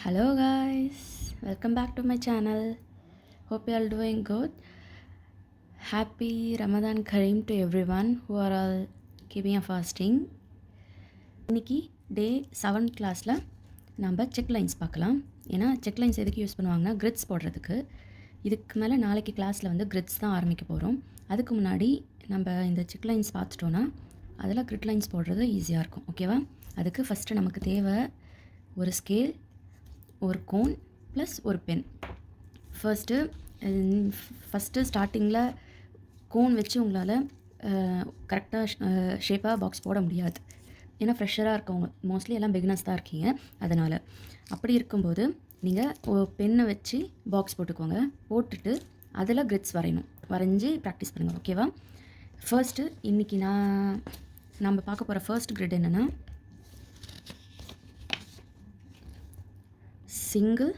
Hello guys, welcome back to my channel. Hope you all doing good. Happy Ramadan Kareem to everyone who are all keeping a fasting. இன்னைக்கு டே 7th கிளாஸில் நம்ம check lines பார்க்கலாம். ஏன்னா check lines எதுக்கு use பண்ணுவாங்கன்னா grids போடுறதுக்கு. இதுக்கு மேலே நாளைக்கு கிளாஸில் வந்து கிரிட்ஸ் தான் ஆரம்பிக்க போகிறோம். அதுக்கு முன்னாடி நம்ம இந்த செக் லைன்ஸ் பார்த்துட்டோன்னா அதில் கிரிட் லைன்ஸ் போடுறது ஈஸியாக இருக்கும். ஓகேவா? அதுக்கு ஃபஸ்ட்டு நமக்கு தேவை ஒரு ஸ்கேல், ஒரு கோன் ப்ளஸ் ஒரு பென். ஃபஸ்ட்டு ஸ்டார்டிங்கில் கோன் வச்சு உங்களால் கரெக்டாக ஷேப்பாக பாக்ஸ் போட முடியாது. ஏன்னா ஃப்ரெஷராக இருக்கவங்க மோஸ்ட்லி எல்லாம் பிகினர்ஸ் தான் இருக்கீங்க. அதனால் அப்படி இருக்கும்போது நீங்கள் பென்னை வச்சு பாக்ஸ் போட்டுக்கோங்க. போட்டுட்டு அதில் கிரிட்ஸ் வரைஞ்சி ப்ராக்டிஸ் பண்ணுங்கள். ஓகேவா? ஃபர்ஸ்ட்டு இன்றைக்கி நம்ம பார்க்க போகிற ஃபர்ஸ்ட் கிரிட் என்னென்னா single,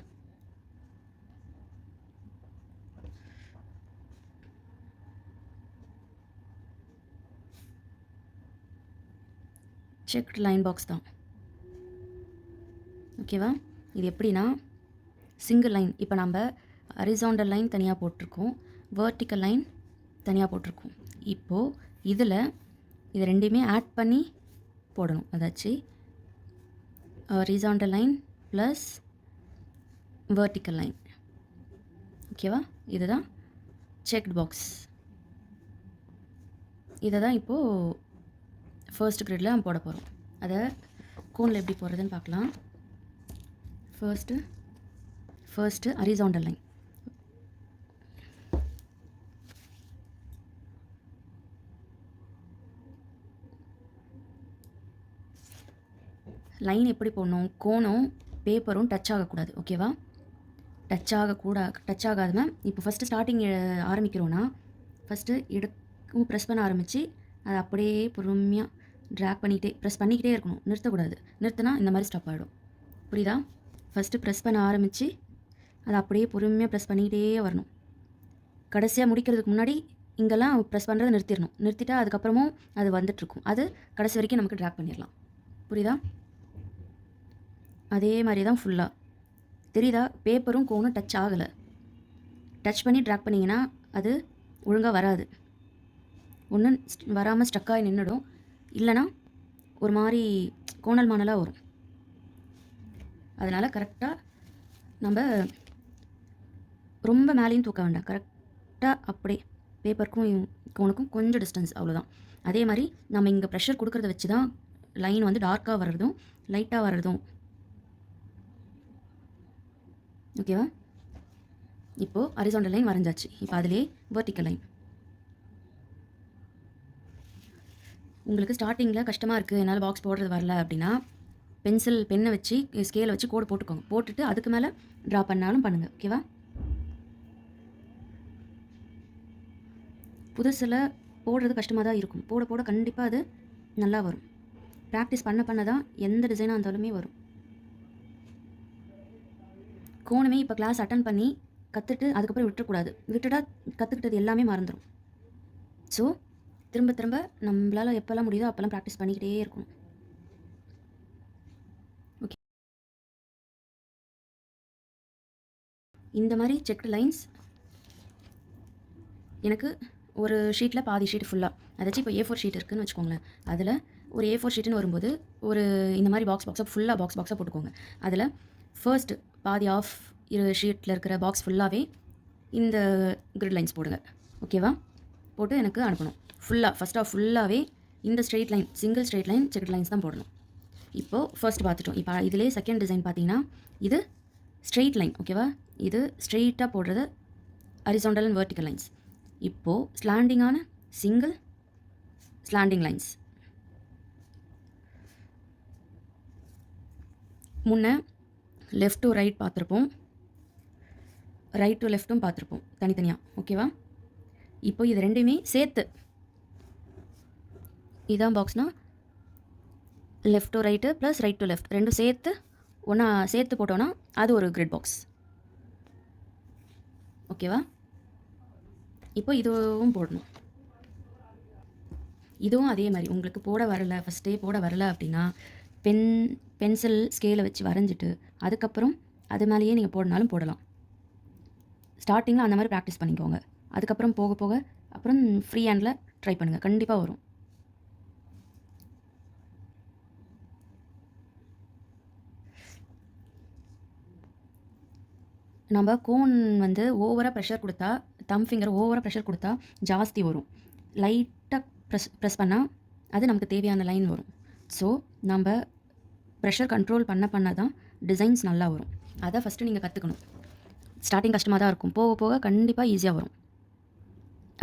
checked line box தான். ஓகேவா? இது எப்படின்னா சிங்கிள் லைன். இப்போ நம்ம ஹரிசாண்டல் லைன் தனியாக போட்டிருக்கோம், வெர்டிக்கல் லைன் தனியாக போட்டிருக்கோம். இப்போது இதில் இது ரெண்டையுமே ஆட் பண்ணி போடணும். அதாச்சு horizontal line plus vertical line. ஓகேவா? இதுதான் செக்ட் பாக்ஸ். இதை தான் இப்போது ஃபர்ஸ்ட் கிரிடில் நம்ம போட போகிறோம். அதை கோனில் எப்படி போடுறதுன்னு பார்க்கலாம். First horizontal line. லைன் எப்படி போடணும்? கோனும் பேப்பரும் டச் ஆகக்கூடாது. ஓகேவா? டச் ஆகாது மேம். இப்போ ஃபஸ்ட்டு ஸ்டார்டிங் ஆரம்பிக்கிறோன்னா ஃபஸ்ட்டு ப்ரெஸ் பண்ண ஆரம்பித்து அதை அப்படியே பொறுமையாக ட்ராக் ப்ரெஸ் பண்ணிக்கிட்டே இருக்கணும். நிறுத்தக்கூடாது. நிறுத்தினா இந்த மாதிரி ஸ்டாப் ஆகிடும். புரியுதா? ஃபஸ்ட்டு ப்ரெஸ் பண்ண ஆரம்பித்து அதை அப்படியே பொறுமையாக ப்ரெஸ் பண்ணிக்கிட்டே வரணும். கடைசியாக முடிக்கிறதுக்கு முன்னாடி இங்கெல்லாம் ப்ரெஸ் பண்ணுறதை நிறுத்திடணும். நிறுத்திட்டா அதுக்கப்புறமும் அது வந்துட்டுருக்கும். அது கடைசி வரைக்கும் நமக்கு ட்ராக் பண்ணிடலாம். புரியுதா? அதே மாதிரி தான் ஃபுல்லாக. தெரியுதா? பேப்பரும் கோனும் டச் ஆகலை. டச் பண்ணி ட்ராக் பண்ணிங்கன்னா அது ஒழுங்காக வராது. ஒன்று வராமல் ஸ்டக்காகி நின்றுடும், இல்லைனா ஒரு மாதிரி கோணல் மானலாக வரும். அதனால் கரெக்டாக நம்ம ரொம்ப மேலேயும் தூக்க வேண்டாம். கரெக்டாக அப்படியே பேப்பருக்கும் கோனுக்கும் கொஞ்சம் டிஸ்டன்ஸ், அவ்வளோதான். அதே மாதிரி நம்ம இங்கே ப்ரெஷர் கொடுக்குறத வச்சு தான் லைன் வந்து டார்க்காக வர்றதும் லைட்டாக வர்றதும். ஓகேவா? இப்போது ஹரிசாண்டல் லைன் வரைஞ்சாச்சு. இப்போ அதிலே வெர்டிக்கல் லைன். உங்களுக்கு ஸ்டார்டிங்கில் கஷ்டமாக இருக்குது, என்னால் பாக்ஸ் போடுறது வரல அப்படின்னா பென்னை வச்சு ஸ்கேலை வச்சு கோடு போட்டுக்கோங்க. போட்டுட்டு அதுக்கு மேலே ட்ரா பண்ணாலும் பண்ணுங்கள். ஓகேவா? புதுசில் போடுறது கஷ்டமாக தான் இருக்கும். போட போட கண்டிப்பாக அது நல்லா வரும். ப்ராக்டிஸ் பண்ண தான் எந்த டிசைனாக இருந்தாலுமே வரும். கோணுமே இப்போ கிளாஸ் அட்டன் பண்ணி கற்றுட்டு அதுக்கப்புறம் விட்டுறக்கூடாது. விட்டுட்டா கற்றுக்கிட்டது எல்லாமே மறந்துடும். ஸோ திரும்ப நம்மளால் எப்போல்லாம் முடியுதோ அப்போல்லாம் ப்ராக்டிஸ் பண்ணிக்கிட்டே இருக்கணும். ஓகே, இந்த மாதிரி செக்டு லைன்ஸ் எனக்கு ஒரு ஷீட்டில் பாதி ஷீட் ஃபுல்லாக, அதாச்சும் இப்போ A4 ஷீட் இருக்குதுன்னு வச்சுக்கோங்களேன். அதில் ஒரு A4 ஷீட்டுன்னு வரும்போது ஒரு இந்த மாதிரி பாக்ஸாக ஃபுல்லாக பாக்ஸாக போட்டுக்கோங்க. அதில் ஃபர்ஸ்ட் பாதி ஆஃப் ஷீட்டில் இருக்கிற பாக்ஸ் ஃபுல்லாகவே இந்த கிரிட் லைன்ஸ் போடுங்க. ஓகேவா? போட்டு எனக்கு அனுப்பணும். ஃபஸ்ட் ஆஃப் ஃபுல்லாகவே இந்த straight line, single straight line checked lines தான் போடணும். இப்போது ஃபர்ஸ்ட் பார்த்துட்டோம். இப்போ இதிலே செகண்ட் டிசைன் பார்த்தீங்கன்னா இது ஸ்ட்ரெயிட் லைன். ஓகேவா? இது ஸ்ட்ரெயிட்டாக போடுறது ஹரிசாண்டல் அண்ட் வெர்டிக்கல் லைன்ஸ். இப்போது ஸ்லாண்டிங்கான சிங்கிள் ஸ்லாண்டிங் லைன்ஸ். முன்ன லெஃப்ட் டு ரைட் பார்த்துருப்போம், ரைட் டு லெஃப்ட்டும் பார்த்துருப்போம் தனித்தனியாக. ஓகேவா? இப்போ இது ரெண்டுமே சேர்த்து, இதான் பாக்ஸ்னால் left to right plus right to left ரெண்டும் சேர்த்து போட்டோன்னா அது ஒரு கிரிட் பாக்ஸ். ஓகேவா? இப்போ இதுவும் போடணும். இதுவும் அதே மாதிரி உங்களுக்கு ஃபஸ்ட்டே போட வரலை அப்படின்னா பென்சில் ஸ்கேலை வச்சு வரைஞ்சிட்டு அதுக்கப்புறம் அது மேலேயே நீங்கள் போடனாலும் போடலாம். ஸ்டார்டிங்கில் அந்த மாதிரி ப்ராக்டிஸ் பண்ணிக்கோங்க. அதுக்கப்புறம் போக போக அப்புறம் ஃப்ரீ ஹேண்டில் ட்ரை பண்ணுங்கள், கண்டிப்பாக வரும். நம்ம கோன் வந்து ஓவராக ப்ரெஷர் கொடுத்தா, தம் ஃபிங்கர் ஓவராக ப்ரெஷர் கொடுத்தா ஜாஸ்தி வரும். லைட்டாக ப்ரெஸ் பண்ணால் அது நமக்கு தேவையான லைன் வரும். ஸோ நம்ம ப்ரெஷர் கண்ட்ரோல் பண்ண தான் டிசைன்ஸ் நல்லா வரும். அதை ஃபஸ்ட்டு நீங்கள் கற்றுக்கணும். ஸ்டார்டிங் கஷ்டமாக தான் இருக்கும், போக போக கண்டிப்பாக ஈஸியாக வரும்.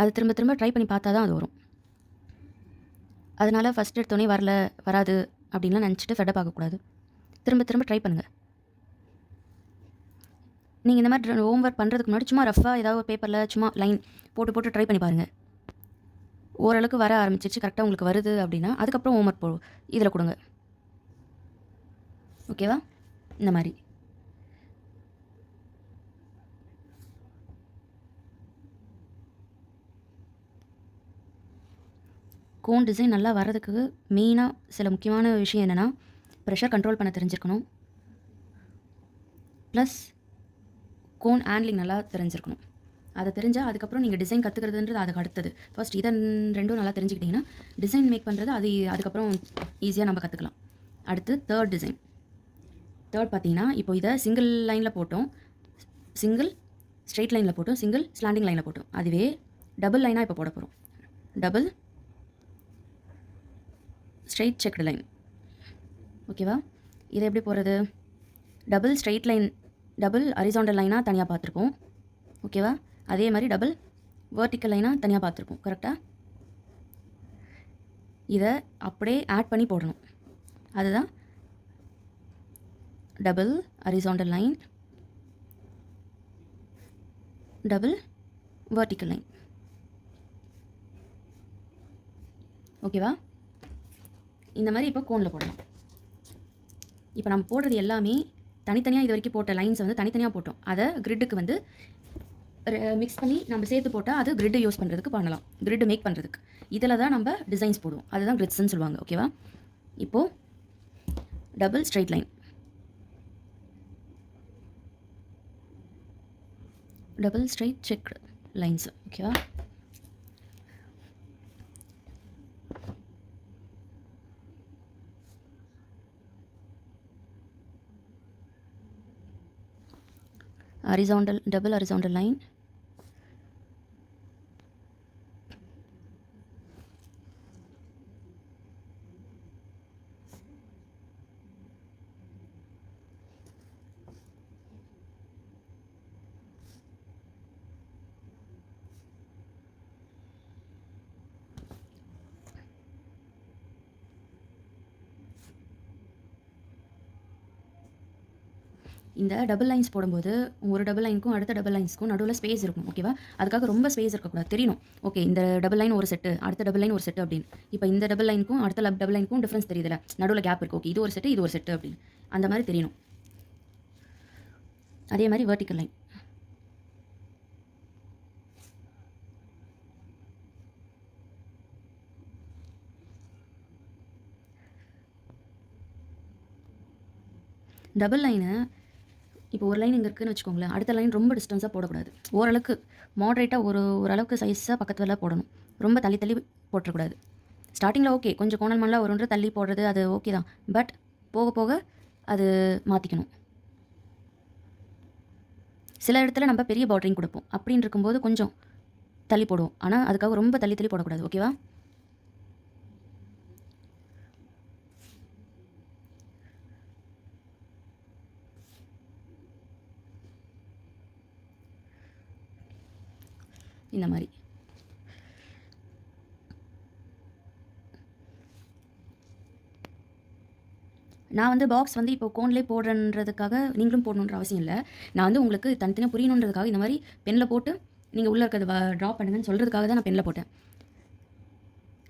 அது திரும்ப திரும்ப ட்ரை பண்ணி பார்த்தா தான் அது வரும். அதனால் ஃபஸ்ட் எடுத்தோடனே வராது அப்படின்லாம் நினச்சிட்டு ஃபெட்டப் ஆகக்கூடாது. திரும்ப திரும்ப ட்ரை பண்ணுங்கள். நீங்கள் இந்த மாதிரி ஹோம் ஒர்க் பண்ணுறதுக்கு முன்னாடி சும்மா ரஃபாக ஏதாவது ஒரு பேப்பரில் சும்மா லைன் போட்டு ட்ரை பண்ணி பாருங்கள். ஓரளவுக்கு வர ஆரம்பிச்சிச்சு, கரெக்டாக உங்களுக்கு வருது அப்படின்னா அதுக்கப்புறம் ஹோம் ஒர்க் இதில் கொடுங்க. ஓகேவா? இந்த மாதிரி கோன் டிசைன் நல்லா வர்றதுக்கு மெயினாக சில முக்கியமான விஷயம் என்னென்னா, ப்ரெஷர் கண்ட்ரோல் பண்ண தெரிஞ்சிருக்கணும், ப்ளஸ் கோன் ஹேண்ட்லிங் நல்லா தெரிஞ்சிருக்கணும். அதை தெரிஞ்சால் அதுக்கப்புறம் நீங்கள் டிசைன் கற்றுக்கிறதுன்றது அதுக்கு அடுத்தது. ஃபர்ஸ்ட் இதை ரெண்டும் நல்லா தெரிஞ்சுக்கிட்டிங்கன்னா டிசைன் மேக் பண்ணுறது அதுக்கப்புறம் ஈஸியாக நம்ம கற்றுக்கலாம். அடுத்து தேர்ட் டிசைன். தேர்ட் பார்த்தீங்கன்னா, இப்போ இதை சிங்கிள் லைனில் போட்டோம், சிங்கிள் ஸ்ட்ரெயிட் லைனில் போட்டோம், சிங்கிள் ஸ்லாண்டிங் லைனில் போட்டோம். அதுவே டபுள் லைனாக இப்போ போட போகிறோம். Double straight checked line. ஓகேவா? இதை எப்படி போடுறது? Double straight line, double horizontal லைனாக தனியாக பார்த்துருப்போம். ஓகேவா? அதே மாதிரி டபுள் வெர்டிக்கல் லைனாக தனியாக பார்த்துருப்போம். கரெக்டாக? இதை அப்படியே ஆட் பண்ணி போடணும். அதுதான் double horizontal line, double vertical line. ஓகேவா? இந்த மாதிரி இப்போ கோனில் போடலாம். இப்போ நம்ம போடுறது எல்லாமே தனித்தனியாக இது வரைக்கும் போட்ட லைன்ஸை வந்து தனித்தனியாக போட்டோம். அதை கிரிட்டுக்கு வந்து மிக்ஸ் பண்ணி நம்ம சேர்த்து போட்டால் அது கிரிட்டு யூஸ் பண்ணுறதுக்கு பண்ணலாம், கிரிட்டு மேக் பண்ணுறதுக்கு. இதில் தான் நம்ம டிசைன்ஸ் போடுவோம், அதுதான் கிரிட்ஸ்ன்னு சொல்லுவாங்க. ஓகேவா? இப்போது double straight line, double straight check lines. ஓகேவா? horizontal, double horizontal line, இந்த டபுள் லைன்ஸ் போடும்போது ஒரு டபுள் லைனுக்கும் அடுத்த டபுள் லைன்ஸ்க்கும் நடுவில் ஸ்பேஸ் இருக்கும். ஓகேவா? அதுக்காக ரொம்ப ஸ்பேஸ் இருக்கக்கூடாது, தெரியணும். ஓகே, இந்த டபுள் லைன் ஒரு செட்டு, அடுத்த டபுள் லைன் ஒரு செட்டு அப்படின்னு. இப்போ இந்த டபுள் லைனுக்கும் அடுத்த டபுள் லைனுக்கும் டிஃப்ரென்ஸ் தெரியுதுல, நடுவில் கேப் இருக்குது. ஓகே, இது ஒரு செட்டு, இது ஒரு செட்டு அப்படின்னு அந்த மாதிரி தெரியணும். அதே மாதிரி வெர்டிக்கல் லைன், டபுள் லைனை இப்போ ஒரு லைன் இங்கே இருக்குதுன்னு வச்சுக்கோங்களேன், அடுத்த லைன் ரொம்ப டிஸ்டன்ஸாக போடக்கூடாது. ஓரளவுக்கு மாட்ரேட்டாக ஓரளவுக்கு சைஸாக பக்கத்தில் போடணும், ரொம்ப தள்ளி போட்டுறக்கூடாது. ஸ்டார்டிங்கில் ஓகே, கொஞ்சம் கோணல் மண்ணெலாம் ஒரு தள்ளி போடுறது அது ஓகே தான், பட் போக போக அது மாற்றிக்கணும். சில இடத்துல நம்ம பெரிய பார்டரிங் கொடுப்போம், அப்படின்னு இருக்கும்போது கொஞ்சம் தள்ளி போடுவோம், ஆனால் அதுக்காக ரொம்ப தள்ளி போடக்கூடாது. ஓகேவா? இந்த மாதிரி நான் வந்து பாக்ஸ் வந்து இப்போ கோன்லேயே போடுறன்றதுக்காக நீங்களும் போடணுன்ற அவசியம் இல்லை. நான் வந்து உங்களுக்கு தனித்தனியாக புரியணுன்றதுக்காக இந்த மாதிரி பெனில் போட்டு நீங்கள் உள்ளே இருக்கிறத ட்ரா பண்ணுங்கன்னு சொல்கிறதுக்காக தான் நான் பெனில் போட்டேன்.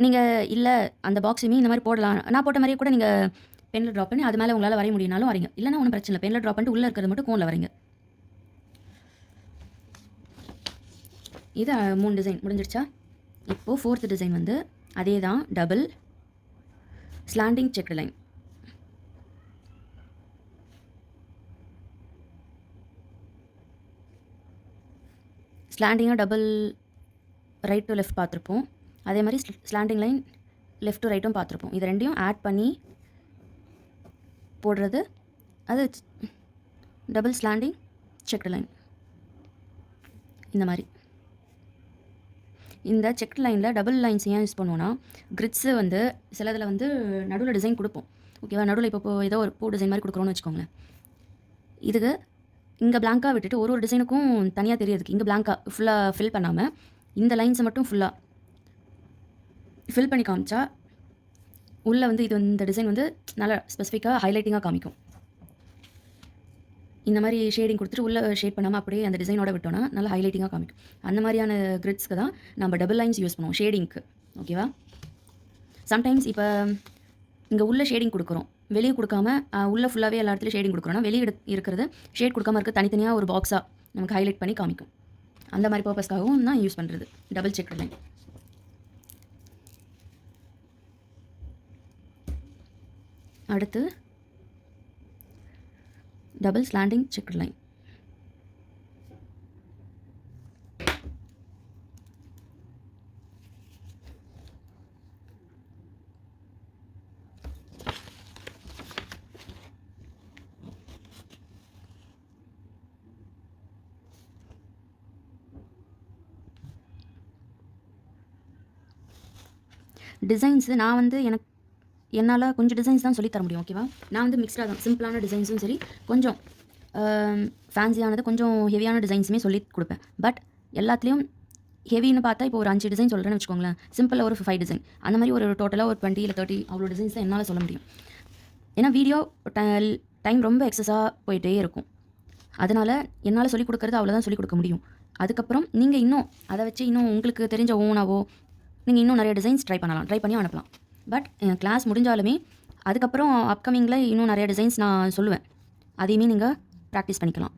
நீங்கள் இல்லை அந்த பாக்ஸுமே இந்த மாதிரி போடலாம், நான் போட்ட மாதிரியே கூட நீங்கள் பெனில் ட்ரா பண்ணி அது மேலே உங்களால் வரைய முடியும்னாலும் வரைங்க, இல்லைனா ஒன்றும் பிரச்சனை இல்லை. பெனில் ட்ரா பண்ணிட்டு உள்ளே இருக்கிறது மட்டும் கோனில் வரைங்க. இது 3 டிசைன் முடிஞ்சிடுச்சா? இப்போது 4th டிசைன் வந்து அதே தான், டபுள் ஸ்லாண்டிங் செக்டு லைன். ஸ்லாண்டிங்காக டபுள் ரைட் டு லெஃப்ட் பார்த்துருப்போம். அதே மாதிரி ஸ்லாண்டிங் லைன் லெஃப்ட் டு ரைட்டும் பார்த்துருப்போம். இது ரெண்டையும் ஆட் பண்ணி போடுறது அது டபுள் ஸ்லாண்டிங் செக்டு லைன். இந்த மாதிரி இந்த செக்டு லைனில் டபுள் லைன்ஸ் ஏன் யூஸ் பண்ணுவோன்னா, கிரிட்ஸு வந்து சிலதில் வந்து நடுவில் டிசைன் கொடுப்போம். ஓகேவா, நடுவில் இப்போ ஏதோ ஒரு பூ டிசைன் மாதிரி கொடுக்குறோன்னு வச்சுக்கோங்களேன். இதுக்கு இங்கே பிளாங்காக விட்டுட்டு ஒரு டிசைனுக்கும் தனியாக தெரியறதுக்கு இங்கே பிளாங்காக ஃபுல்லாக ஃபில் பண்ணாமல் இந்த லைன்ஸை மட்டும் ஃபுல்லாக ஃபில் பண்ணி காமிச்சா உள்ளே வந்து இது இந்த டிசைன் வந்து நல்லா ஸ்பெசிஃபிக்காக ஹைலைட்டிங்காக காமிக்கும். இந்த மாதிரி ஷேடிங் கொடுத்துட்டு உள்ளே ஷேட் பண்ணாமல் அப்படியே அந்த டிசைனோட விட்டோன்னா நல்லா ஹைலைட்டிங்காக காமிக்கும். அந்த மாதிரியான கிரிட்ஸ்க்கு தான் நம்ம டபுள் லைன்ஸ் யூஸ் பண்ணுவோம் ஷேடிங்க்கு. ஓகேவா, சம்டைம்ஸ் இப்போ இங்கே உள்ள ஷேடிங் கொடுக்குறோம், வெளியே கொடுக்காம உள்ளே ஃபுல்லாகவே எல்லா இடத்துலையும் ஷேடிங் கொடுக்குறோன்னா வெளியே இருக்கிறது ஷேட் கொடுக்காம இருக்க தனித்தனியாக ஒரு பாக்ஸாக நமக்கு ஹைலைட் பண்ணி காமிக்கும். அந்த மாதிரி பர்பஸ்க்காகவும் தான் யூஸ் பண்ணுறது டபுள் செக்டு லைன். அடுத்து double slanting checked line. Designs நான் வந்து என்னால் கொஞ்சம் டிசைன்ஸ் தான் சொல்லித்தர முடியும். ஓகேவா, நான் வந்து மிக்ஸ்டாக தான் சிம்பிளான டிசைன்ஸும் சரி கொஞ்சம் ஃபேன்சியானது கொஞ்சம் ஹெவியான டிசைன்ஸுமே சொல்லி கொடுப்பேன். பட் எல்லாத்துலேயும் ஹெவின்னு பார்த்தா இப்போ ஒரு 5 டிசைன் சொல்கிறேன்னு வச்சுக்கோங்களேன், சிம்பிளாக ஒரு 5 டிசைன், அந்த மாதிரி ஒரு டோட்டலாக ஒரு 20 இல்லை 30 அவ்வளோ டிசைன்ஸ் தான் என்னால் சொல்ல முடியும். ஏன்னா வீடியோ டைம் ரொம்ப எக்ஸஸாக போயிட்டே இருக்கும். அதனால் என்னால் சொல்லிக் கொடுக்குறது அவ்வளோதான் சொல்லிக் கொடுக்க முடியும். அதுக்கப்புறம் நீங்கள் இன்னும் அதை வச்சு இன்னும் உங்களுக்கு தெரிஞ்ச ஓனாவோ நீங்கள் இன்னும் நிறைய டிசைன்ஸ் ட்ரை பண்ணி அனுப்பலாம். பட் கிளாஸ் முடிஞ்சாலுமே அதுக்கப்புறம் அப்கமிங்கில் இன்னும் நிறைய டிசைன்ஸ் நான் சொல்லுவேன், அதையுமே நீங்கள் ப்ராக்டிஸ் பண்ணிக்கலாம்.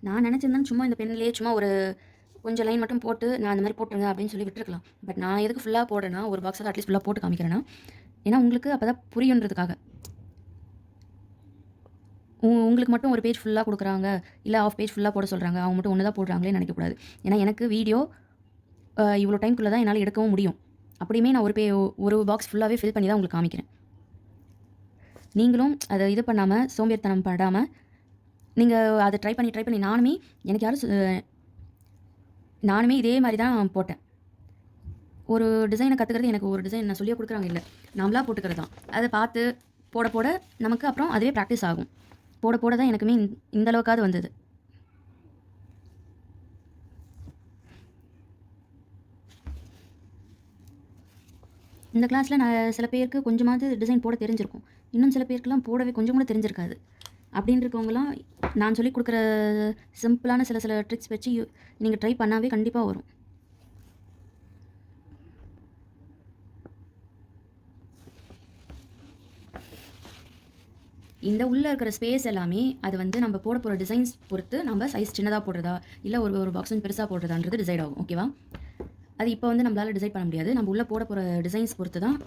நான் நினச்சிருந்தேன் சும்மா இந்த பென்லேயே சும்மா ஒரு கொஞ்சம் லைன் மட்டும் போட்டு நான் அந்த மாதிரி போட்டுருங்க அப்படின்னு சொல்லி விட்டுருக்கலாம். பட் நான் எதுக்கு ஃபுல்லாக போடுறேன்னா ஒரு பாக்ஸில் அட்லீஸ்ட் ஃபுல்லாக போட்டு காமிக்கிறேன்னா, ஏன்னா உங்களுக்கு அப்போ தான் புரியுன்றதுக்காக. உங்களுக்கு மட்டும் ஒரு பேஜ் ஃபுல்லாக கொடுக்குறாங்க இல்லை ஆஃப் பேஜ் ஃபுல்லாக போட சொல்கிறாங்க, அவங்க மட்டும் ஒன்று தான் போடுறாங்களே நினைக்கக்கூடாது. ஏன்னா எனக்கு வீடியோ இவ்வளோ டைம்குள்ளே தான் என்னால் எடுக்கவும் முடியும். அப்படியுமே நான் ஒரு பாக்ஸ் ஃபுல்லாகவே ஃபில் பண்ணி தான் உங்களுக்கு காமிக்கிறேன். நீங்களும் அதை இது பண்ணாமல் சோம்பேறித்தனம் படாமல் நீங்கள் அதை ட்ரை பண்ணி நானுமே எனக்கு நானுமே இதே மாதிரி தான் போட்டேன். ஒரு டிசைனை கற்றுக்கிறது எனக்கு ஒரு டிசைன் நான் சொல்லியே கொடுக்குறாங்க இல்லை, நாமளாக போட்டுக்கிறது தான். அதை பார்த்து போட நமக்கு அப்புறம் அதுவே ப்ராக்டிஸ் ஆகும். போட தான் எனக்குமே இந்த அளவுக்காவது வந்தது. இந்த கிளாஸில் நான் சில பேருக்கு கொஞ்சமாவது டிசைன் போட தெரிஞ்சிருக்கும், இன்னும் சில பேருக்குலாம் போடவே கொஞ்சம் கூட தெரிஞ்சிருக்காது. அப்படின்னு இருக்கவங்களாம் நான் சொல்லி கொடுக்குற சிம்பிளான சில ட்ரிக்ஸ் வச்சு நீங்கள் ட்ரை பண்ணாவே கண்டிப்பாக வரும். இந்த உள்ளே இருக்கிற ஸ்பேஸ் எல்லாமே அது வந்து நம்ம போட போகிற டிசைன்ஸ் பொறுத்து நம்ம சைஸ் சின்னதாக போடுறதா இல்லை ஒரு பாக்ஸ் வந்து பெருசாக போடுறதான்றது டிசைட் ஆகும். ஓகேவா, அது இப்போ வந்து நம்மளால் டிசைட் பண்ண முடியாது. நம்ம உள்ளே போட போகிற டிசைன்ஸ் பொறுத்து தான்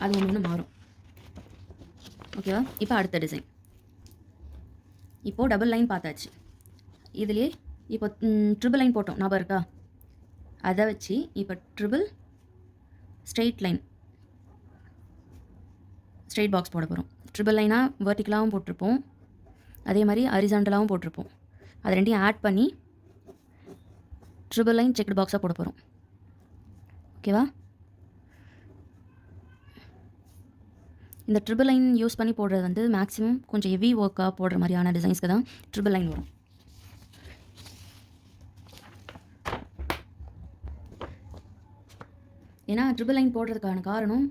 அது ஒன்று மாறும். ஓகேவா, இப்போ அடுத்த டிசைன். இப்போது டபுள் லைன் பார்த்தாச்சு. இதுலேயே இப்போ ட்ரிபிள் லைன் போட்டோம், ஞாபகம் இருக்கா? அதை வச்சு இப்போ triple straight line straight box போட போகிறோம். ட்ரிபிள் லைனாக வெர்டிக்கலாகவும் போட்டிருப்போம், அதே மாதிரி ஹரிசாண்டலாகவும் போட்டிருப்போம். அது ரெண்டையும் ஆட் பண்ணி ட்ரிபிள் லைன் செக்டு பாக்ஸாக போட போகிறோம். ஓகேவா, இந்த ட்ரிபிள் லைன் யூஸ் பண்ணி போடுறது வந்து மேக்ஸிமம் கொஞ்சம் ஹெவி ஒர்க்காக போடுற மாதிரியான டிசைன்ஸ்க்கு தான் ட்ரிபிள் லைன் வரும். ஏன்னா ட்ரிபிள் லைன் போடுறதுக்கான காரணம்,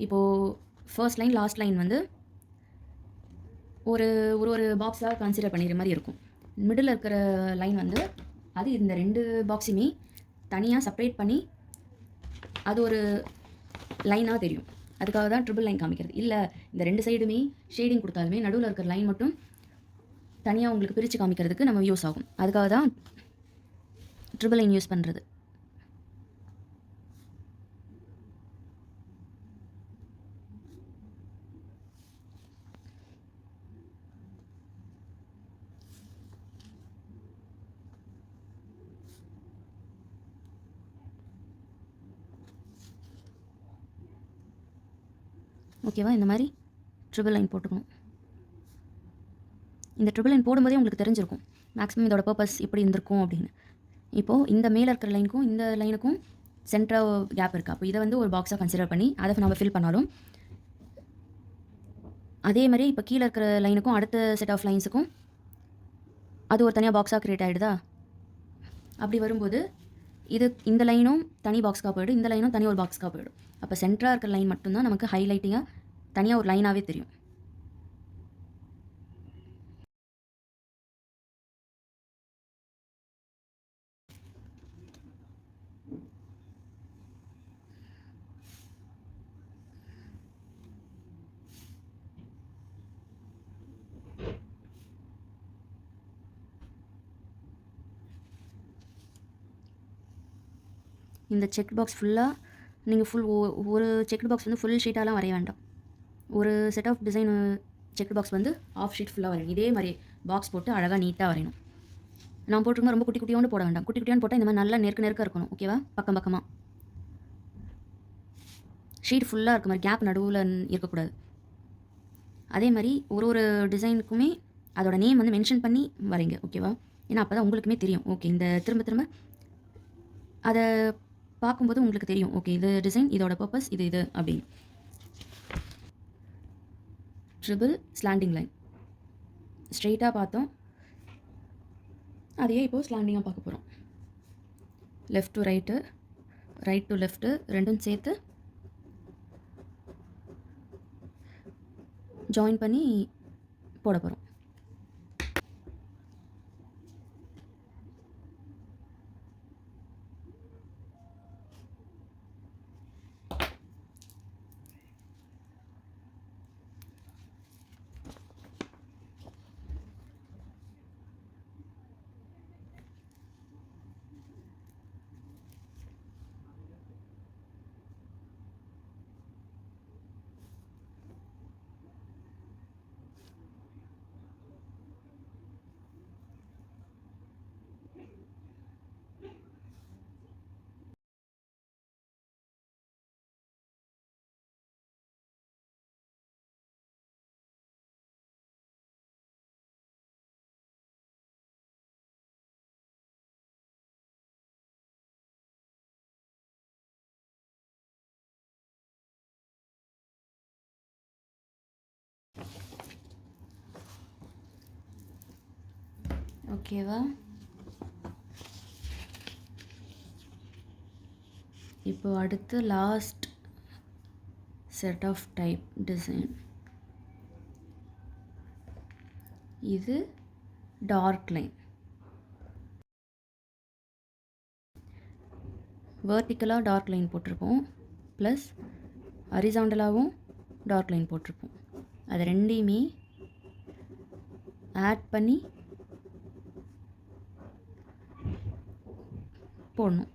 இப்போது ஃபர்ஸ்ட் லைன் லாஸ்ட் லைன் வந்து ஒரு பாக்ஸாக கன்சிடர் பண்ணிடுற மாதிரி இருக்கும். மிடில் இருக்கிற லைன் வந்து அது இந்த 2 பாக்ஸுமே தனியாக செப்பரேட் பண்ணி அது ஒரு லைனாக தெரியும். அதுக்காக தான் ட்ரிபிள் லைன் காமிக்கிறது. இல்லை இந்த 2 சைடுமே ஷேடிங் கொடுத்தாலுமே நடுவில் இருக்கிற லைன் மட்டும் தனியாக உங்களுக்கு பிரித்து காமிக்கிறதுக்கு நம்ம யூஸ் ஆகும். அதுக்காக தான் ட்ரிபிள் லைன் யூஸ் பண்ணுறது. ஓகேவா? இந்த மாதிரி ட்ரிபிள் லைன் போட்டுக்கணும். இந்த ட்ரிபிள் லைன் போடும்போதே உங்களுக்கு தெரிஞ்சிருக்கும் மேக்ஸிமம் இதோட பர்பஸ் எப்படி இருந்திருக்கும் அப்படின்னு. இப்போது இந்த மேலே இருக்கிற லைனுக்கும் இந்த லைனுக்கும் சென்டராக கேப் இருக்குது. அப்போ இதை வந்து ஒரு பாக்ஸாக கன்சிடர் பண்ணி அதை நம்ம ஃபில் பண்ணாலும், அதே மாதிரி இப்போ கீழே இருக்கிற லைனுக்கும் அடுத்த செட் ஆஃப் லைன்ஸுக்கும் அது ஒரு தனியாக பாக்ஸாக க்ரியேட் ஆகிடுதா? அப்படி வரும்போது இந்த லைனும் தனி பாக்ஸ்க்காக போயிடும், இந்த லைனும் தனி ஒரு பாக்ஸ்க்காக போயிடும். அப்போ சென்டராக இருக்கிற லைன் மட்டும்தான் நமக்கு ஹைலைட்டிங்காக தனியாக ஒரு லைனாகவே தெரியும். இந்த செக் பாக்ஸ் ஃபுல்லாக நீங்கள் ஒரு செக் பாக்ஸ் வந்து ஃபுல் ஷீட்டாலாம் வரைய வேண்டாம். ஒரு set of design check box வந்து ஆஃப் ஷீட் ஃபுல்லாக வரையணும். இதே மாதிரி பாக்ஸ் போட்டு அழகாக நீட்டாக வரையணும். நான் போட்டிருக்கோம் ரொம்ப குட்டி குட்டியோண்டு போட வேண்டாம். குட்டி குட்டியோண்டு போட்டால் இந்த மாதிரி நல்லா நெருக்க இருக்கணும். ஓகேவா? பக்கம் பக்கமாக ஷீட் ஃபுல்லாக இருக்க மாதிரி கேப் நடுவில் இருக்கக்கூடாது. அதே மாதிரி ஒரு டிசைனுக்குமே அதோட நேம் வந்து மென்ஷன் பண்ணி வரைங்க. ஓகேவா? ஏன்னா அப்போ தான் உங்களுக்குமே தெரியும். ஓகே, இந்த திரும்ப திரும்ப அதை பார்க்கும்போது உங்களுக்கு தெரியும். ஓகே, இது டிசைன், இதோட பர்பஸ் இது அப்படின்னு. ட்ரிபிள் ஸ்லாண்டிங் லைன் ஸ்ட்ரெயிட்டாக பார்த்தோம், அதையே இப்போது ஸ்லாண்டிங்காக பார்க்க போகிறோம். Left to right, right to left ரெண்டும் சேர்த்து ஜாயின் பண்ணி போட போகிறோம். ஓகேவா? இப்போ அடுத்து last set of type design. இது டார்க் லைன். வேர்ட்டிக்கலாக டார்க் லைன் போட்டிருப்போம், ப்ளஸ் ஹரிசாண்டலாகவும் டார்க் லைன் போட்டிருப்போம். அது ரெண்டையுமே ஆட் பண்ணி போடணும்.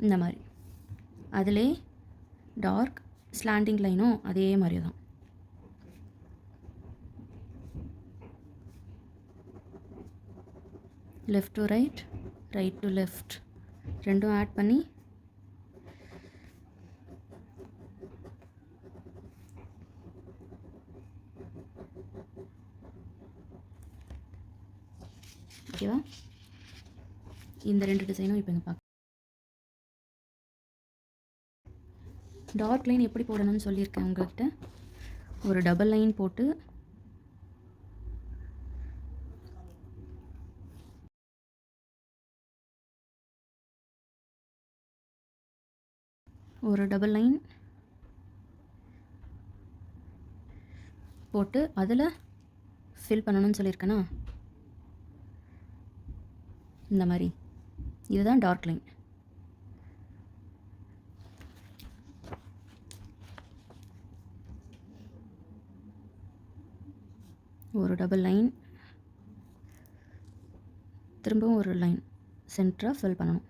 இந்த மாதிரி அதிலே டார்க் ஸ்லாண்டிங் லைனும் அதே மாதிரி தான். Left to right, right to left ரெண்டும் ஆட் பண்ணி ஓகேவா? இந்த ரெண்டு டிசைனும் இப்போ இங்கே பார்க்க. டார்க் லைன் எப்படி போடணும்னு சொல்லியிருக்கேன் உங்கள்கிட்ட. ஒரு டபுள் லைன் போட்டு அதில் ஃபில் பண்ணணும்னு சொல்லியிருக்கேனா, இந்த மாதிரி. இதுதான் டார்க் லைன். ஒரு டபுள் லைன், திரும்பவும் ஒரு லைன் சென்டராக ஃபில் பண்ணணும்.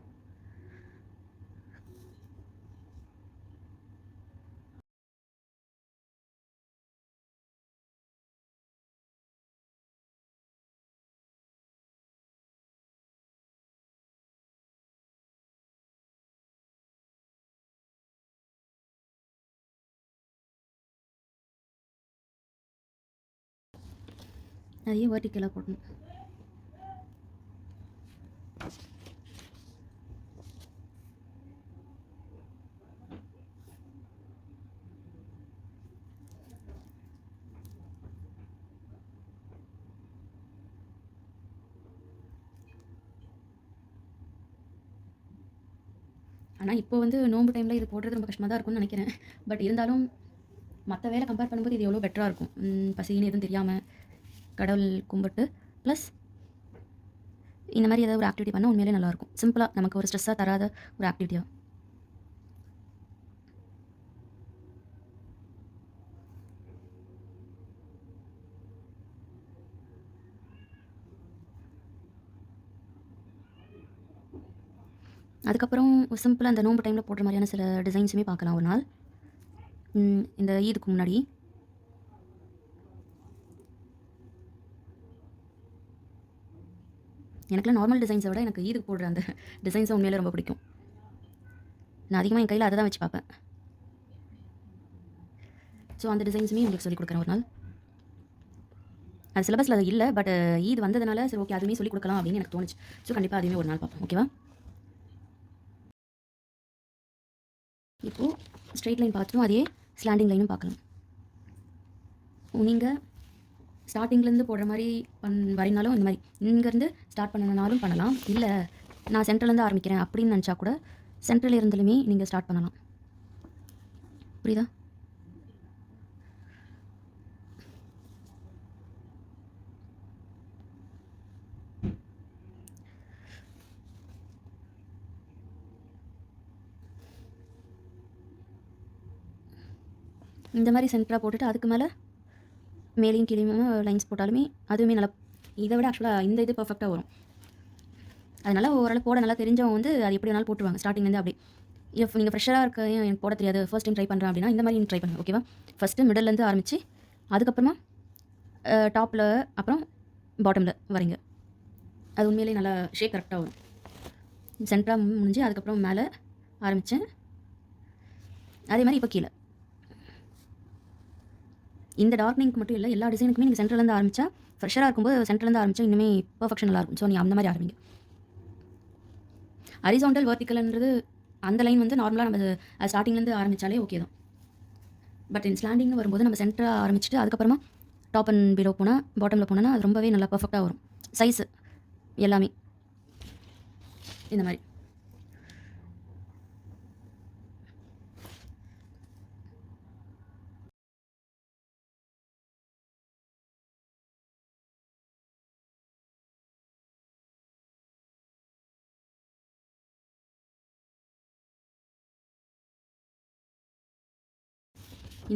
அதையே வெர்டிக்கலாக போடணும். ஆனால் இப்போ வந்து நோன்பு டைமில் இது போடுறது ரொம்ப கஷ்டமாக தான் இருக்கும்னு நினைக்கிறேன். பட் இருந்தாலும் மற்ற வேலை கம்பேர் பண்ணும்போது இது எவ்வளோ பெட்டராக இருக்கும். பசின்னு எதுவும் தெரியாமல் கடவுள் கும்பிட்டு ப்ளஸ் இந்த மாதிரி ஏதாவது ஒரு ஆக்டிவிட்டி பண்ணால் உண்மையிலே நல்லாயிருக்கும். சிம்பிளாக நமக்கு ஒரு ஸ்ட்ரெஸ்ஸாக தராத ஒரு ஆக்டிவிட்டியாக. அதுக்கப்புறம் சிம்பிளாக அந்த நோன்பு டைமில் போடுற மாதிரியான சில டிசைன்ஸுமே பார்க்கலாம் ஒரு நாள். இந்த ஈதுக்கு முன்னாடி எனக்குலாம் நார்மல் டிசைன்ஸை விட எனக்கு ஈதுக்கு போடுற அந்த டிசைன்ஸை உண்மையிலே ரொம்ப பிடிக்கும். நான் அதிகமாக என் கையில் அதை தான் வச்சு பார்ப்பேன். ஸோ அந்த டிசைன்ஸுமே உங்களுக்கு சொல்லிக் கொடுக்குறேன் ஒரு நாள். அது சிலபஸில் அது இல்லை, பட் ஈது வந்ததுனால சரி ஓகே அதுவுமே சொல்லிக் கொடுக்கலாம் அப்படின்னு எனக்கு தோணுச்சு. ஸோ கண்டிப்பாக அதுவுமே ஒரு நாள் பார்ப்போம். ஓகேவா? இப்போது ஸ்ட்ரெயிட் லைன் பார்த்துட்டும் அதே ஸ்லாண்டிங் லைனும் பார்க்கலாம். நீங்கள் ஸ்டார்டிங்லேருந்து போடுற மாதிரி வரைனாலும் இந்த மாதிரி இங்கேருந்து ஸ்டார்ட் பண்ணனாலும் பண்ணலாம். இல்லை நான் சென்ட்ரலேருந்து ஆரம்பிக்கிறேன் அப்படின்னு நினச்சா கூட சென்ட்ரல் இருந்துலுமே நீங்கள் ஸ்டார்ட் பண்ணலாம். புரியுதா? இந்த மாதிரி சென்டராக போட்டுட்டு அதுக்கு மேலே மேலேயும் கீழேயுமே லைன்ஸ் போட்டாலுமே அதுவுமே நல்லா இதை விட ஆக்சுவலாக இந்த இது பர்ஃபெக்டாக வரும். அதனால் ஓரளவு போட நல்லா தெரிஞ்சவங்க வந்து அது எப்படி வேணாலும் போட்டுருவாங்க ஸ்டார்டிங்லேருந்து அப்படி. இஃப் நீங்கள் ஃப்ரெஷ்ஷாக இருக்க எனக்கு போட தெரியாது ஃபர்ஸ்ட் டைம் ட்ரை பண்ணுறேன் அப்படின்னா இந்த மாதிரி ட்ரை பண்ணுங்கள். ஓகேவா? ஃபஸ்ட்டு மிடல்லேருந்து ஆரம்பித்து அதுக்கப்புறமா டாப்பில் அப்புறம் பாட்டமில் வரீங்க. அது உண்மையிலே நல்லா ஷேப் கரெக்டாக வரும். சென்டராக முடிஞ்சு அதுக்கப்புறம் மேலே ஆரம்பித்தேன். அதே மாதிரி இப்போ கீழே இந்த டார்க்னிங்க்கு மட்டும் இல்லை எல்லா டிசைனுக்குமே நீங்கள் சென்டர்லேருந்து ஆரம்பித்தா ஃப்ரெஷ்ஷாக இருக்கும்போது சென்டர்லேருந்து ஆரம்பித்தா இன்னுமே பர்ஃபெக்ஷன் நல்லாயிருக்கும். ஸோ நீங்கள் அந்த மாதிரி ஆரம்பிங்க. ஹரிசாண்டல் வெர்டிக்கல்ன்றது அந்த லைன் வந்து நார்மலாக நம்ம ஸ்டார்டிங்லேருந்து ஆரம்பித்தாலே ஓகே தான். பட் இந்த ஸ்லாண்டிங்னு வரும்போது நம்ம சென்டராக ஆரம்பிச்சுட்டு அதுக்கப்புறமா டாப் அண்ட் பிலோ போனால் பாட்டமில் போனோன்னா அது ரொம்பவே நல்லா பர்ஃபெக்டாக வரும். சைஸு எல்லாமே இந்த மாதிரி.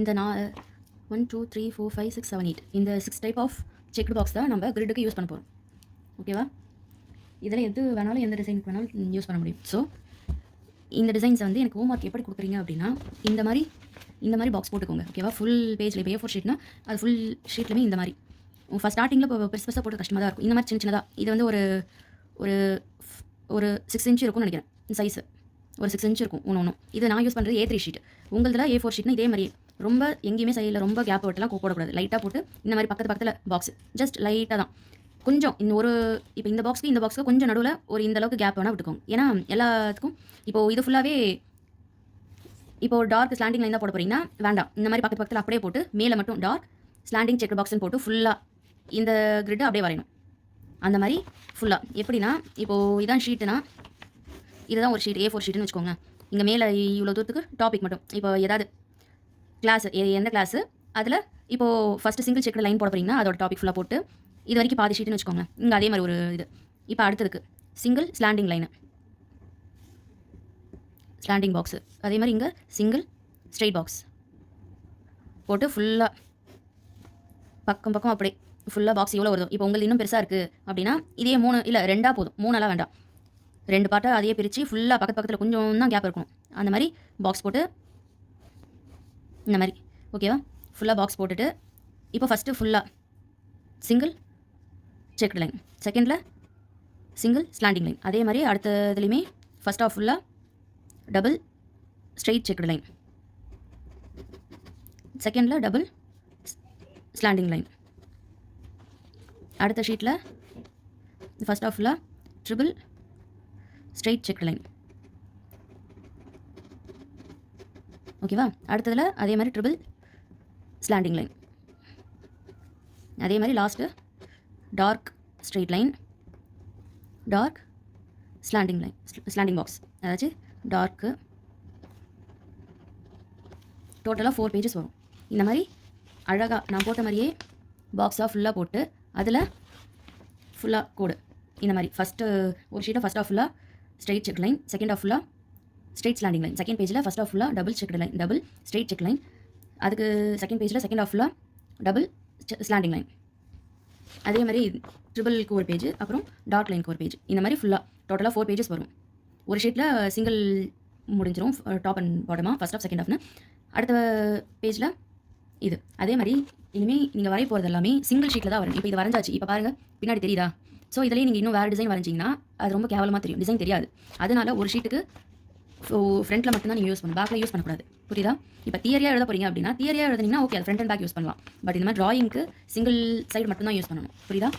இந்த 1 2 3 4 5 6 7 8 இந்த 6 டைப் ஆஃப் செக்டு பாக்ஸ் தான் நம்ம கிரிட்டுக்கு யூஸ் பண்ண போகிறோம். ஓகேவா? இதில் எது வேணாலும் எந்த டிசைனுக்கு வேணாலும் யூஸ் பண்ண முடியும். ஸோ இந்த டிசைன்ஸை வந்து எனக்கு ஹோம் ஒர்க் எப்படி கொடுக்குறீங்க அப்படின்னா இந்த மாதிரி பாக்ஸ் போட்டுக்கோங்க. ஓகேவா? ஃபுல் பேஜில் இப்போ A4 ஷீட்னா அது ஃபுல் ஷீட்லையுமே இந்த மாதிரி ஃபஸ்ட் ஸ்டார்டிங்கில் இப்போ பெருசாக போட்டு கஷ்டமாக தான் இருக்கும். இந்த மாதிரி சின்ன சின்னதாக இது வந்து ஒரு ஒரு 6 இன்ச் இருக்கும்னு நினைக்கிறேன் சைஸு. ஒரு 6 இன்ச் இருக்கும் ஒன்று. இது நான் யூஸ் பண்ணுறது A3 ஷீட். உங்களதில் A4 ஷீட்னா இதே மாதிரி ரொம்ப எங்கேயுமே சைடில் ரொம்ப கேப் விட்டுலாம் போடக்கூடாது. லைட்டாக போட்டு இந்த மாதிரி பக்கத்தில் பாக்ஸ் ஜஸ்ட் லைட்டாக தான் கொஞ்சம் இப்போ இந்த பாக்ஸ்க்கு கொஞ்சம் நடுவில் ஒரு இந்த அளவுக்கு கேப் வேணால் விட்டுக்கோங்க. ஏன்னா எல்லாத்துக்கும் இப்போது இது ஃபுல்லாகவே இப்போது டார்க் ஸ்லாண்டிங் லைன் தான் போட போகிறீங்கன்னா வேண்டாம். இந்த மாதிரி பக்கத்தில் அப்படியே போட்டு மேலே மட்டும் டார்க் ஸ்லாண்டிங் செக் பாக்ஸ்ன்னு போட்டு ஃபுல்லாக இந்த கிரிட்டை அப்படியே வரையணும். அந்த மாதிரி ஃபுல்லாக எப்படின்னா இப்போது இதான் ஷீட்டுனா இதுதான் ஒரு ஷீட் A4 ஷீட்டுன்னு வச்சுக்கோங்க. இங்கே மேலே இவ்வளோ தூரத்துக்கு டாபிக் மட்டும் இப்போ ஏதாவது கிளாஸ் எந்த கிளாஸு அதில் இப்போது ஃபஸ்ட்டு சிங்கிள் செக்கில் லைன் போட போகிறீங்கன்னா அதோட டாபிக் ஃபுல்லாக போட்டு இது வரைக்கும் பாதி ஷீட்டுன்னு வச்சுக்கோங்க. இங்கே அதே மாதிரி ஒரு இது. இப்போ அடுத்ததுக்கு single slanting line slanting box அதே மாதிரி இங்கே சிங்கிள் ஸ்ட்ரெயிட் பாக்ஸ் போட்டு ஃபுல்லாக பக்கம் அப்படியே ஃபுல்லாக பாக்ஸ் எவ்வளோ வருதோ, இப்போ உங்களுக்கு இன்னும் பெருசாக இருக்குது அப்படின்னா இதே 3 இல்லை 2 போதும், 3 வேண்டாம். 2 பார்ட்டாக அதையே பிரித்து ஃபுல்லாக பக்கத்தில் கொஞ்சம் தான் கேப் இருக்கணும். அந்த மாதிரி பாக்ஸ் போட்டு இந்த மாதிரி ஓகேவா, ஃபுல்லாக பாக்ஸ் போட்டுட்டு இப்போ ஃபஸ்ட்டு ஃபுல்லாக சிங்கிள் செக்டு லைன், செகண்டில் சிங்கிள் ஸ்லாண்டிங் லைன். அதே மாதிரி அடுத்த இதுலேயுமே ஃபஸ்ட் ஆஃப் ஃபுல்லாக டபுள் ஸ்ட்ரெயிட் செக்டு லைன், செகண்டில் டபுள் ஸ்லாண்டிங் லைன். அடுத்த ஷீட்டில் ஃபஸ்ட் ஆஃப் ஃபுல்லாக ட்ரிபிள் ஸ்ட்ரெயிட் செக்டு லைன். ஓகேவா, அடுத்ததில் அதே மாதிரி ட்ரிபிள் ஸ்லாண்டிங் லைன். அதே மாதிரி last dark straight line, dark slanting line, slanting box. அதாச்சும் டார்க்கு டோட்டலாக 4 பேஜஸ் வரும். இந்த மாதிரி அழகாக நான் போட்ட மாதிரியே பாக்ஸாக ஃபுல்லாக போட்டு அதில் ஃபுல்லாக கோடு இந்த மாதிரி ஃபஸ்ட்டு ஒரு ஷீட்டை ஃபஸ்ட் ஆஃப் ஃபுல்லாக straight check line, second half ஃபுல்லாக ஸ்ட்ரெயிட் ஸ்லாண்டிங் லைன், செகண்ட் பேஜில் ஃபஸ்ட் ஆஃப் ஃபுல்லாக double check line, double straight check line. அதுக்கு செகண்ட் பேஜில் செகண்ட் ஆஃப் ஃபுல்லாக டபுள் ஸ்லாண்டிங் லைன். அதே மாதிரி ட்ரிபிளுக்கு ஒரு பேஜ், அப்புறம் டார்க் லைனுக்கு ஒரு பேஜ். இந்த மாதிரி ஃபுல்லாக டோட்டலாக 4 பேஜஸ் வரும். ஒரு ஷீட்டில் சிங்கிள் முடிஞ்சிடும், டாப் அண்ட் பாட்டமாக ஃபஸ்ட் ஆஃப் செகண்ட் ஆஃப்னு. அடுத்த பேஜில் இது அதே மாதிரி இனிமேல் நீங்கள் வரைய போகிறது எல்லாமே சிங்கிள் ஷீட்டில் தான் வரும். இப்போ இது வரைஞ்சாச்சு, இப்போ பாருங்கள் பின்னாடி தெரியுதா? ஸோ இதிலே நீங்கள் இன்னும் வேறு டிசைன் வரைஞ்சிங்கன்னா அது ரொம்ப கேவலமாக தெரியும், டிசைன் தெரியாது. அதனால் ஒரு ஷீட்டுக்கு ஃப்ரண்ட்டில் மட்டும்தான் நீங்கள் யூஸ் பண்ணணும், பேக்கில் யூஸ் பண்ணக்கூடாது. புரியுதா? இப்போ தியரியாக எழுத போகிறீங்க அப்படின்னா தியரியாக எழுதினீங்கன்னா ஓகே, அது ஃப்ரண்ட் அண்ட் பேக் யூஸ் பண்ணலாம். பட் இந்த மாதிரி ட்ராயிங்க்கு சிங்கிள் சைடு மட்டும்தான் யூஸ் பண்ணணும். புரியுதா?